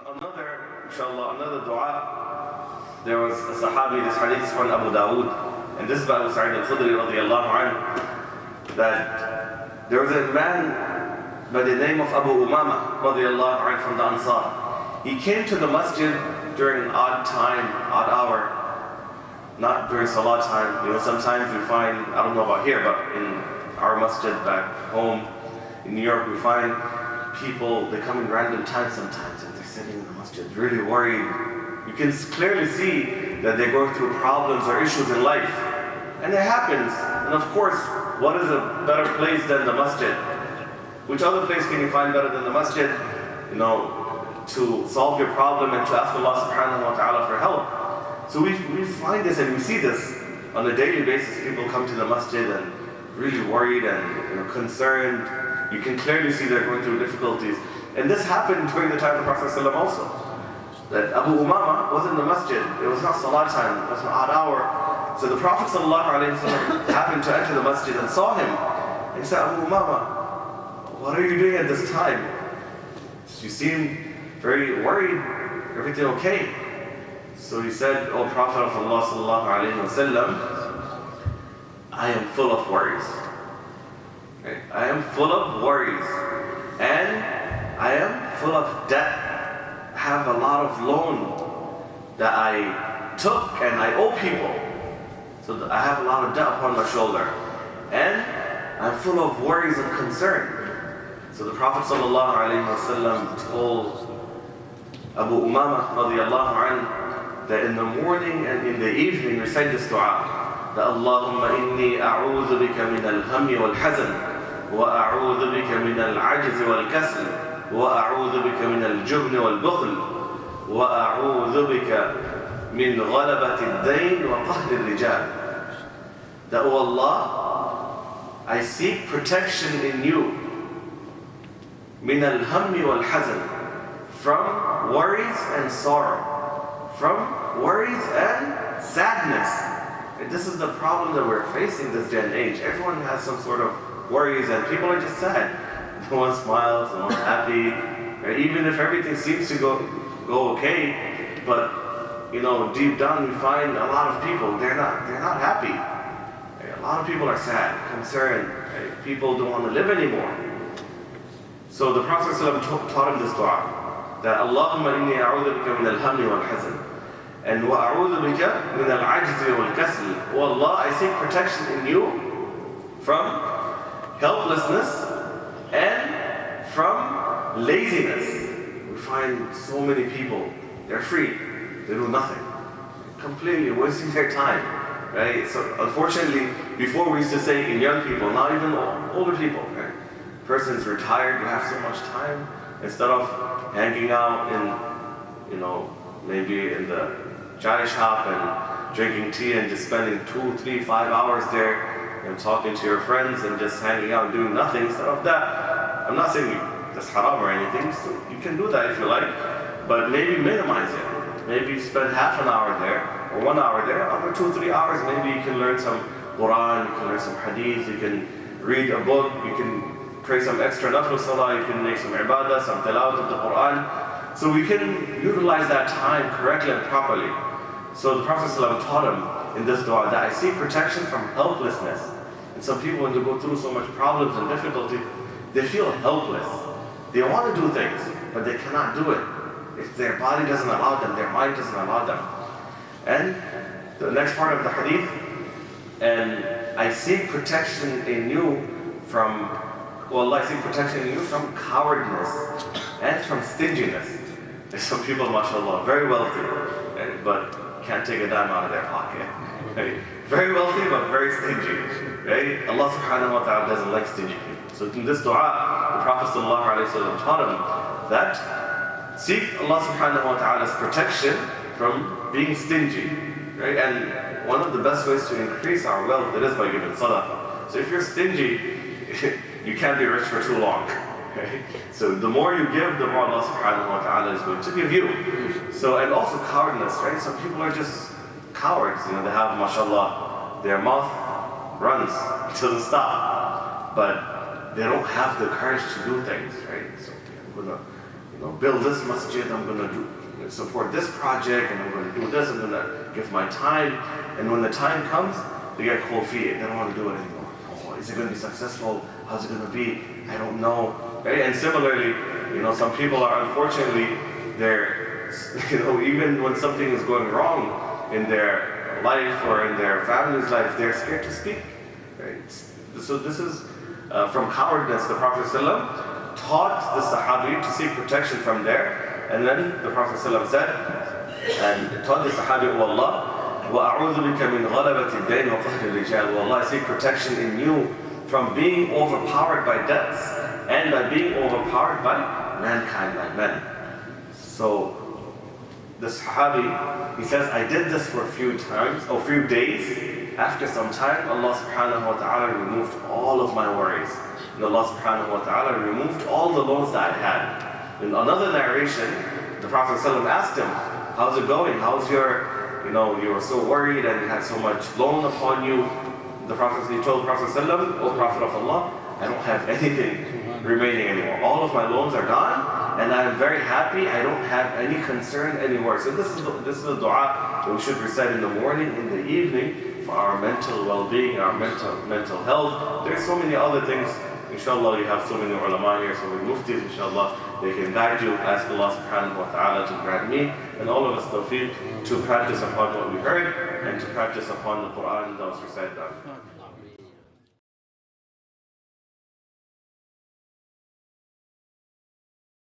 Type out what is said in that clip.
Another, inshallah, another dua. There was a Sahabi, this hadith is from Abu Dawood, and this is by Abu Sa'id al-Khudri radiallahu anhu, that there was a man by the name of Abu Umama radiallahu anhu from the Ansar. He came to the masjid during an odd time, odd hour, not during salah time. You know, sometimes we find, I don't know about here, but in our masjid back home in New York, we find people, they come in random times sometimes, and they're sitting in the masjid really worried. You can clearly see that they're going through problems or issues in life. And it happens. And of course, what is a better place than the masjid? Which other place can you find better than the masjid? You know, to solve your problem and to ask Allah subhanahu wa ta'ala for help. So we find this and we see this on a daily basis. People come to the masjid and really worried and concerned. You can clearly see they're going through difficulties. And this happened during the time of the Prophet ﷺ also. That Abu Umama was in the masjid. It was not salah time, it was an odd hour. So the Prophet ﷺ happened to enter the masjid and saw him. And he said, Abu Umama, what are you doing at this time? You seem very worried. Everything okay? So he said, O Prophet of Allah ﷺ, I am full of worries. I am full of worries, and I am full of debt. I have a lot of loan that I took and I owe people. So I have a lot of debt upon my shoulder. And I'm full of worries and concern. So the Prophet ﷺ told Abu Umama radiallahu anhu that in the morning and in the evening recite this dua, that Allahumma inni a'udhu bika min al-hammi wal-hazan, وأعوذ بك من العجز والكسل وأعوذ بك من الجبن والبخل وأعوذ بك من غلبة الدين وقهر الرجال. That, O Allah, I seek protection in you من الهم والحزن, from worries and sorrow, from worries and sadness. And this is the problem that we're facing this day and age. Everyone has some sort of worries and people are just sad. No one smiles, no one's happy. Right? Even if everything seems to go okay, but you know, deep down we find a lot of people, they're not happy. Right? A lot of people are sad, concerned. Right? People don't want to live anymore. So the Prophet ﷺ taught him this dua, that Allahumma inni a'udhu bika min al-hammi wal-hazan, and wa a'udhu bika min al-ajzi wal-kasl. Oh Allah, I seek protection in you from helplessness and from laziness. We find so many people, they're free, they do nothing, completely wasting their time, right? So unfortunately, before we used to say in young people, now even older people, right? Person's retired, you have so much time, instead of hanging out in, you know, maybe in the chai shop and drinking tea and just spending 2, 3, 5 hours there, and talking to your friends and just hanging out and doing nothing. Instead of that, I'm not saying that's haram or anything, so you can do that if you like, but maybe minimize it. Maybe spend half an hour there or 1 hour there. Other 2, 3 hours, maybe you can learn some Quran, you can learn some hadith, you can read a book, you can pray some extra nafl salah, you can make some ibadah, some tilawat of the Quran. So we can utilize that time correctly and properly. So the Prophet ﷺ taught him in this dua that I seek protection from helplessness. And some people, when they go through so much problems and difficulty, they feel helpless. They want to do things, but they cannot do it. If their body doesn't allow them, their mind doesn't allow them. And the next part of the hadith, and I seek protection in you from, well, I seek protection in you from cowardness and from stinginess. There's some people, mashallah, very wealthy, but can't take a dime out of their pocket. Right? Very wealthy, but very stingy. Right? Allah subhanahu wa ta'ala doesn't like stingy people. So in this dua, the Prophet ﷺ taught him that seek Allah subhanahu wa ta'ala's protection from being stingy. Right? And one of the best ways to increase our wealth, it is by giving sadaqah. So if you're stingy, you can't be rich for too long. Okay? So the more you give, the more Allah subhanahu wa ta'ala is going to give you. So, and also cowardness, right? Some people are just cowards, you know, they have, mashallah, their mouth runs, it doesn't stop, but they don't have the courage to do things, right? So I'm gonna, build this masjid, I'm going to support this project, and I'm going to do this, I'm going to give my time. And when the time comes, they get cold feet. They don't want to do it anymore. Oh, is it going to be successful? How's it going to be? I don't know. Right? And similarly, some people are, unfortunately, they're, even when something is going wrong in their life or in their family's life, they're scared to speak. Right? So this is from cowardness. The Prophet ﷺ taught the Sahabi to seek protection from there, and then the Prophet ﷺ said, and taught the Sahabi, "O Allah, وَأَعُوذُ بِكَ مِنْ غَلَبَةِ الدَّيْنِ وَقَهْرِ الرِّجَالِ." O Allah, I seek protection in you from being overpowered by debts and by being overpowered by mankind, by men. So the Sahabi, he says, I did this for a few days. After some time, Allah subhanahu wa ta'ala removed all of my worries. And Allah subhanahu wa ta'ala removed all the loans that I had. In another narration, the Prophet ﷺ asked him, how's it going? How's your, you were so worried and you had so much loan upon you. He told the Prophet ﷺ, O Prophet of Allah, I don't have anything remaining anymore. All of my loans are gone, and I'm very happy. I don't have any concern anymore. So this is the dua that we should recite in the morning, in the evening, for our mental well-being, our mental health. There's so many other things. Inshallah, you have so many ulama here, so many muftis, inshallah, they can guide you. Ask Allah subhanahu wa ta'ala to grant me and all of us tawfiq to practice upon what we heard and to practice upon the Quran that was recited.